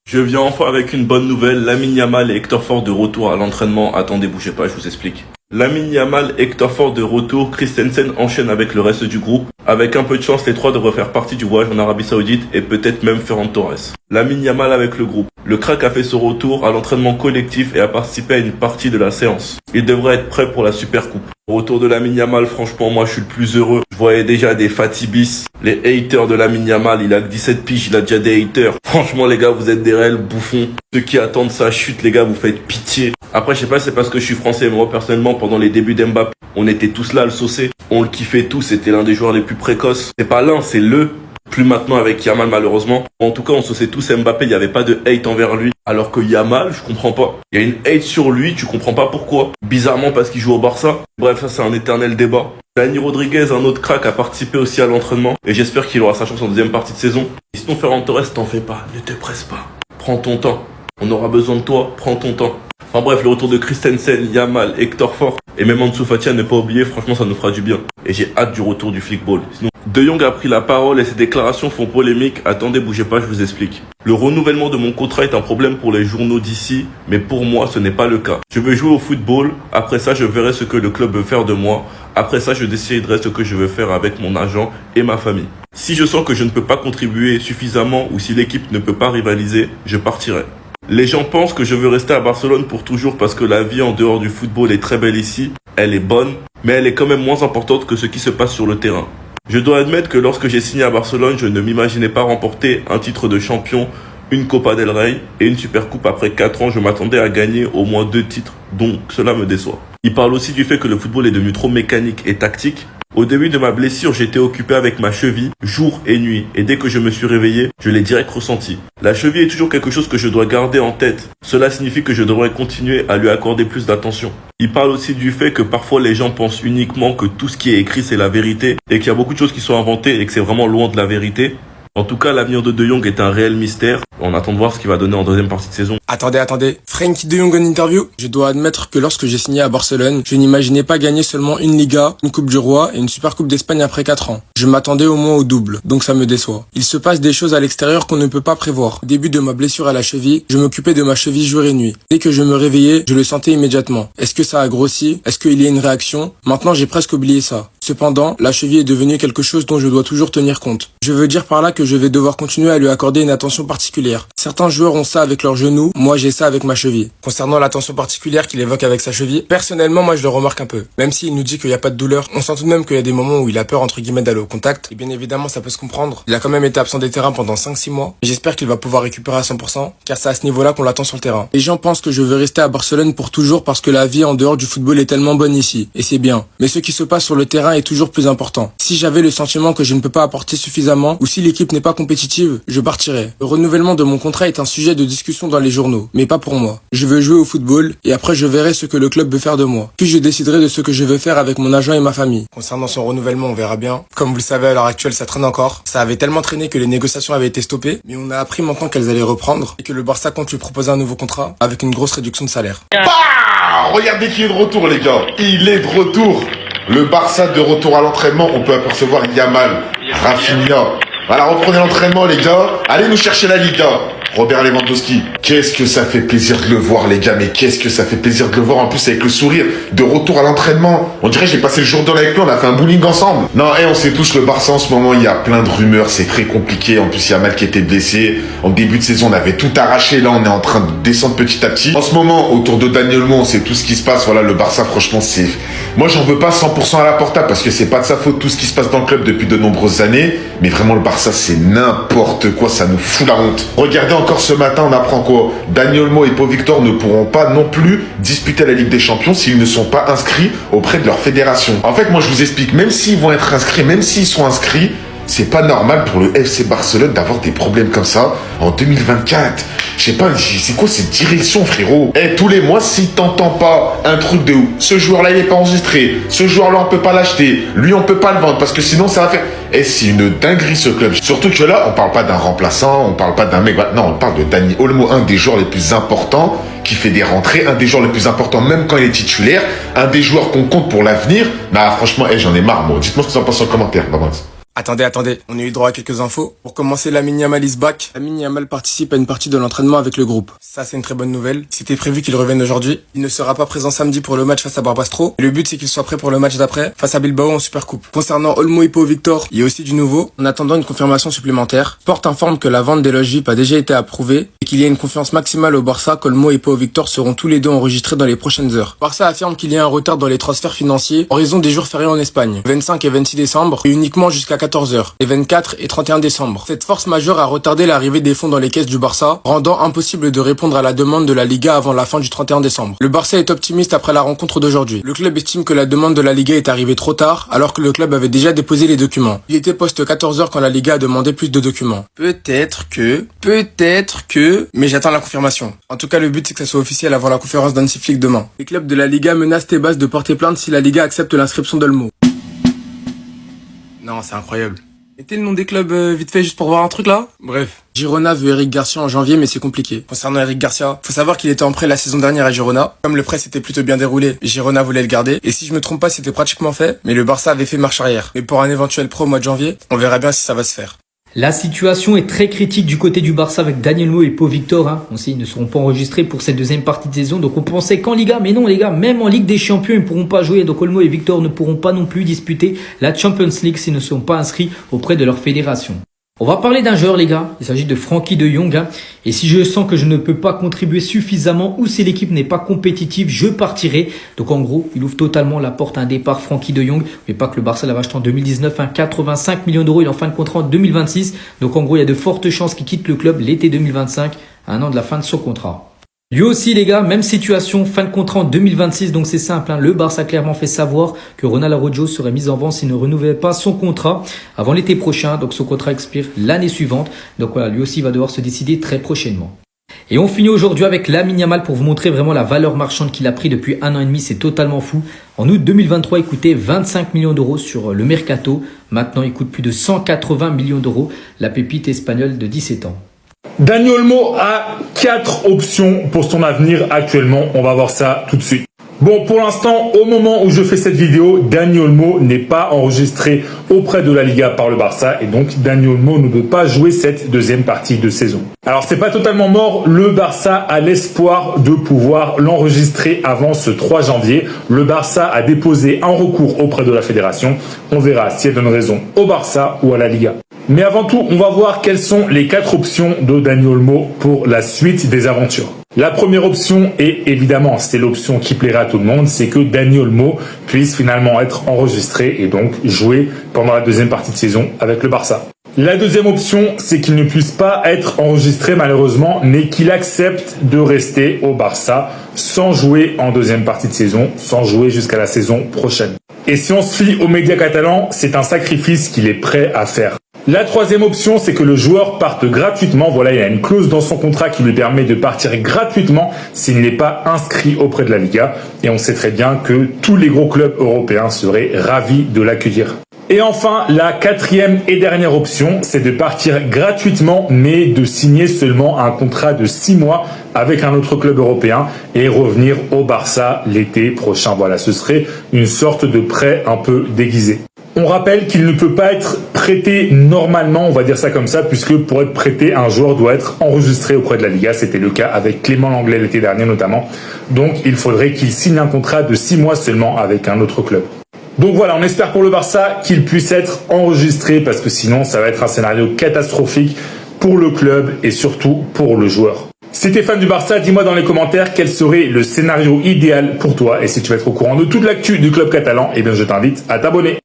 Je viens enfin avec une bonne nouvelle, Lamine Yamal et Hector Ford de retour à l'entraînement. Attendez, bougez pas, je vous explique. Lamine Yamal, Hector Ford de retour, Christensen enchaîne avec le reste du groupe. Avec un peu de chance, les trois devraient faire partie du voyage en Arabie Saoudite et peut-être même Ferran Torres. Lamine Yamal avec le groupe. Le crack a fait son retour à l'entraînement collectif et a participé à une partie de la séance. Il devrait être prêt pour la Super Coupe. Au retour de Lamine Yamal, franchement, moi je suis le plus heureux. Je voyais déjà des fatibis, les haters de Lamine Yamal, il a que 17 piges, il a déjà des haters. Franchement les gars, vous êtes des réels bouffons. Ceux qui attendent sa chute, les gars, vous faites pitié. Après, je sais pas si c'est parce que je suis français, mais moi personnellement, pendant les débuts d'Mbappé, on était tous là à le saucer. On le kiffait tous, c'était l'un des joueurs les plus précoces. C'est pas l'un, c'est le. Plus maintenant avec Yamal malheureusement. En tout cas, on sauçait tous Mbappé, il n'y avait pas de hate envers lui. Alors que Yamal, je comprends pas. Il y a une hate sur lui, tu comprends pas pourquoi. Bizarrement parce qu'il joue au Barça. Bref, ça c'est un éternel débat. Dani Rodriguez, un autre crack, a participé aussi à l'entraînement. Et j'espère qu'il aura sa chance en deuxième partie de saison. Et sinon, Ferran Torres, t'en fais pas, ne te presse pas. Prends ton temps. On aura besoin de toi, prends ton temps. Enfin bref, le retour de Christensen, Yamal, Hector Ford et même Ansu Fati à ne pas oublier, franchement ça nous fera du bien. Et j'ai hâte du retour du flickball. Sinon, De Jong a pris la parole et ses déclarations font polémique. Attendez, bougez pas, je vous explique. Le renouvellement de mon contrat est un problème pour les journaux d'ici, mais pour moi ce n'est pas le cas. Je veux jouer au football, après ça je verrai ce que le club veut faire de moi. Après ça je déciderai ce que je veux faire avec mon agent et ma famille. Si je sens que je ne peux pas contribuer suffisamment ou si l'équipe ne peut pas rivaliser, je partirai. Les gens pensent que je veux rester à Barcelone pour toujours parce que la vie en dehors du football est très belle ici, elle est bonne, mais elle est quand même moins importante que ce qui se passe sur le terrain. Je dois admettre que lorsque j'ai signé à Barcelone, je ne m'imaginais pas remporter un titre de champion, une Copa del Rey et une Super Coupe. Après 4 ans, je m'attendais à gagner au moins 2 titres, donc cela me déçoit. Il parle aussi du fait que le football est devenu trop mécanique et tactique. Au début de ma blessure, j'étais occupé avec ma cheville, jour et nuit, et dès que je me suis réveillé, je l'ai direct ressenti. La cheville est toujours quelque chose que je dois garder en tête. Cela signifie que je devrais continuer à lui accorder plus d'attention. Il parle aussi du fait que parfois les gens pensent uniquement que tout ce qui est écrit c'est la vérité, et qu'il y a beaucoup de choses qui sont inventées et que c'est vraiment loin de la vérité. En tout cas, l'avenir de De Jong est un réel mystère. On attend de voir ce qu'il va donner en deuxième partie de saison. Attendez. Frenkie de Jong en interview. Je dois admettre que lorsque j'ai signé à Barcelone, je n'imaginais pas gagner seulement une Liga, une Coupe du Roi et une Super Coupe d'Espagne après 4 ans. Je m'attendais au moins au double, donc ça me déçoit. Il se passe des choses à l'extérieur qu'on ne peut pas prévoir. Au début de ma blessure à la cheville, je m'occupais de ma cheville jour et nuit. Dès que je me réveillais, je le sentais immédiatement. Est-ce que ça a grossi? Est-ce qu'il y a une réaction? Maintenant, j'ai presque oublié ça. Cependant, la cheville est devenue quelque chose dont je dois toujours tenir compte. Je veux dire par là que je vais devoir continuer à lui accorder une attention particulière. Certains joueurs ont ça avec leurs genoux, moi j'ai ça avec ma cheville. Concernant l'attention particulière qu'il évoque avec sa cheville, personnellement moi je le remarque un peu. Même s'il nous dit qu'il n'y a pas de douleur, on sent tout de même qu'il y a des moments où il a peur entre guillemets d'aller au contact. Et bien évidemment ça peut se comprendre. Il a quand même été absent des terrains pendant 5-6 mois. Et j'espère qu'il va pouvoir récupérer à 100%, car c'est à ce niveau-là qu'on l'attend sur le terrain. Les gens pensent que je veux rester à Barcelone pour toujours parce que la vie en dehors du football est tellement bonne ici. Et c'est bien. Mais ce qui se passe sur le terrain est toujours plus important. Si j'avais le sentiment que je ne peux pas apporter suffisamment, ou si l'équipe n'est pas compétitive, je partirais. Le renouvellement de mon contrat est un sujet de discussion dans les journaux, mais pas pour moi. Je veux jouer au football, et après je verrai ce que le club veut faire de moi. Puis je déciderai de ce que je veux faire avec mon agent et ma famille. Concernant son renouvellement, on verra bien. Comme vous le savez, à l'heure actuelle, ça traîne encore. Ça avait tellement traîné que les négociations avaient été stoppées, mais on a appris maintenant qu'elles allaient reprendre, et que le Barça compte lui proposer un nouveau contrat, avec une grosse réduction de salaire. Bah, regardez qui est de retour, les gars. Il est de retour. Le Barça de retour à l'entraînement, on peut apercevoir Yamal, Rafinha. Voilà, reprenez l'entraînement, les gars. Allez nous chercher la Liga. Robert Lewandowski. Qu'est-ce que ça fait plaisir de le voir, les gars. Mais qu'est-ce que ça fait plaisir de le voir, en plus avec le sourire, de retour à l'entraînement. On dirait que j'ai passé le jour de avec lui, on a fait un bowling ensemble. Non, on sait tous, le Barça en ce moment, il y a plein de rumeurs, c'est très compliqué. En plus, Yamal qui était blessé. En début de saison, on avait tout arraché. Là, on est en train de descendre petit à petit. En ce moment, autour de Dani Olmo, on sait tout ce qui se passe. Voilà, le Barça, franchement, c'est... Moi, j'en veux pas 100% à la Porta parce que c'est pas de sa faute tout ce qui se passe dans le club depuis de nombreuses années. Mais vraiment, le Barça, c'est n'importe quoi. Ça nous fout la honte. Regardez encore ce matin, on apprend quoi? Dani Olmo et Pau Victor ne pourront pas non plus disputer la Ligue des Champions s'ils ne sont pas inscrits auprès de leur fédération. En fait, moi, je vous explique, même s'ils vont être inscrits, même s'ils sont inscrits, c'est pas normal pour le FC Barcelone d'avoir des problèmes comme ça en 2024. Je sais pas, c'est quoi cette direction, frérot? Tous les mois, si t'entends pas un truc de ouf, ce joueur-là, il est pas enregistré, ce joueur-là, on peut pas l'acheter, lui, on peut pas le vendre, parce que sinon, ça va faire... c'est une dinguerie, ce club. Surtout que là, on parle pas d'un remplaçant, on parle pas d'un mec... Non, on parle de Dani Olmo, un des joueurs les plus importants, qui fait des rentrées, un des joueurs les plus importants, même quand il est titulaire, un des joueurs qu'on compte pour l'avenir. Bah, franchement, j'en ai marre, moi. Dites-moi ce que vous en pensez en commentaire. Bye bye. Attendez, on a eu droit à quelques infos. Pour commencer, Lamine Yamal is back. Lamine Yamal participe à une partie de l'entraînement avec le groupe. Ça, c'est une très bonne nouvelle. C'était prévu qu'il revienne aujourd'hui. Il ne sera pas présent samedi pour le match face à Barbastro. Le but, c'est qu'il soit prêt pour le match d'après, face à Bilbao en Supercoupe. Concernant Olmo et Pau Victor, il y a aussi du nouveau. En attendant une confirmation supplémentaire, Porte informe que la vente des loges VIP a déjà été approuvée et qu'il y a une confiance maximale au Barça qu'Olmo et Pau Victor seront tous les deux enregistrés dans les prochaines heures. Barça affirme qu'il y a un retard dans les transferts financiers en raison des jours fériés en Espagne, 25 et 26 décembre, et uniquement jusqu'à 14h, les 24 et 31 décembre. Cette force majeure a retardé l'arrivée des fonds dans les caisses du Barça, rendant impossible de répondre à la demande de la Liga avant la fin du 31 décembre. Le Barça est optimiste après la rencontre d'aujourd'hui. Le club estime que la demande de la Liga est arrivée trop tard, alors que le club avait déjà déposé les documents. Il était post 14h quand la Liga a demandé plus de documents. Peut-être que, mais j'attends la confirmation. En tout cas, le but c'est que ça soit officiel avant la conférence d'Hansi Flick demain. Les clubs de la Liga menacent Tebas de porter plainte si la Liga accepte l'inscription d'Olmo. Non, c'est incroyable. Mettez le nom des clubs vite fait juste pour voir un truc là. Bref. Girona veut Eric Garcia en janvier, mais c'est compliqué. Concernant Eric Garcia, faut savoir qu'il était en prêt la saison dernière à Girona. Comme le prêt s'était plutôt bien déroulé, Girona voulait le garder. Et si je me trompe pas, c'était pratiquement fait, mais le Barça avait fait marche arrière. Mais pour un éventuel pro au mois de janvier, on verra bien si ça va se faire. La situation est très critique du côté du Barça avec Dani Olmo et Pau Victor. On sait ils ne seront pas enregistrés pour cette deuxième partie de saison. Donc on pensait qu'en Liga, mais non les gars, même en Ligue des Champions, ils ne pourront pas jouer. Donc Olmo et Victor ne pourront pas non plus disputer la Champions League s'ils ne sont pas inscrits auprès de leur fédération. On va parler d'un joueur les gars, il s'agit de Frenkie de Jong. Et si je sens que je ne peux pas contribuer suffisamment ou si l'équipe n'est pas compétitive, je partirai. Donc en gros, il ouvre totalement la porte à un départ Frenkie de Jong. Mais pas que le Barça l'avait acheté en 2019, 85 millions d'euros, il est en fin de contrat en 2026. Donc en gros, il y a de fortes chances qu'il quitte le club l'été 2025, à un an de la fin de son contrat. Lui aussi les gars, même situation, fin de contrat en 2026, donc c'est simple, le Barça a clairement fait savoir que Ronald Araujo serait mis en vente s'il ne renouvelle pas son contrat avant l'été prochain, donc son contrat expire l'année suivante, donc voilà, lui aussi va devoir se décider très prochainement. Et on finit aujourd'hui avec Lamine Yamal pour vous montrer vraiment la valeur marchande qu'il a pris depuis 1 an et demi, c'est totalement fou. En août 2023, il coûtait 25 millions d'euros sur le mercato, maintenant il coûte plus de 180 millions d'euros, la pépite espagnole de 17 ans. Dani Olmo a 4 options pour son avenir actuellement. On va voir ça tout de suite. Bon, pour l'instant, au moment où je fais cette vidéo, Dani Olmo n'est pas enregistré auprès de la Liga par le Barça et donc Dani Olmo ne peut pas jouer cette deuxième partie de saison. Alors, c'est pas totalement mort. Le Barça a l'espoir de pouvoir l'enregistrer avant ce 3 janvier. Le Barça a déposé un recours auprès de la fédération. On verra si elle donne raison au Barça ou à la Liga. Mais avant tout, on va voir quelles sont les 4 options de Dani Olmo pour la suite des aventures. La première option, et évidemment c'est l'option qui plaira à tout le monde, c'est que Dani Olmo puisse finalement être enregistré et donc jouer pendant la deuxième partie de saison avec le Barça. La deuxième option, c'est qu'il ne puisse pas être enregistré malheureusement, mais qu'il accepte de rester au Barça sans jouer en deuxième partie de saison, sans jouer jusqu'à la saison prochaine. Et si on se fie aux médias catalans, c'est un sacrifice qu'il est prêt à faire. La troisième option, c'est que le joueur parte gratuitement. Voilà, il y a une clause dans son contrat qui lui permet de partir gratuitement s'il n'est pas inscrit auprès de la Liga. Et on sait très bien que tous les gros clubs européens seraient ravis de l'accueillir. Et enfin, la quatrième et dernière option, c'est de partir gratuitement, mais de signer seulement un contrat de 6 mois avec un autre club européen et revenir au Barça l'été prochain. Voilà, ce serait une sorte de prêt un peu déguisé. On rappelle qu'il ne peut pas être prêté normalement, on va dire ça comme ça, puisque pour être prêté, un joueur doit être enregistré auprès de la Liga. C'était le cas avec Clément Lenglet l'été dernier notamment. Donc il faudrait qu'il signe un contrat de 6 mois seulement avec un autre club. Donc voilà, on espère pour le Barça qu'il puisse être enregistré parce que sinon ça va être un scénario catastrophique pour le club et surtout pour le joueur. Si t'es fan du Barça, dis-moi dans les commentaires quel serait le scénario idéal pour toi et si tu veux être au courant de toute l'actu du club catalan, eh bien je t'invite à t'abonner.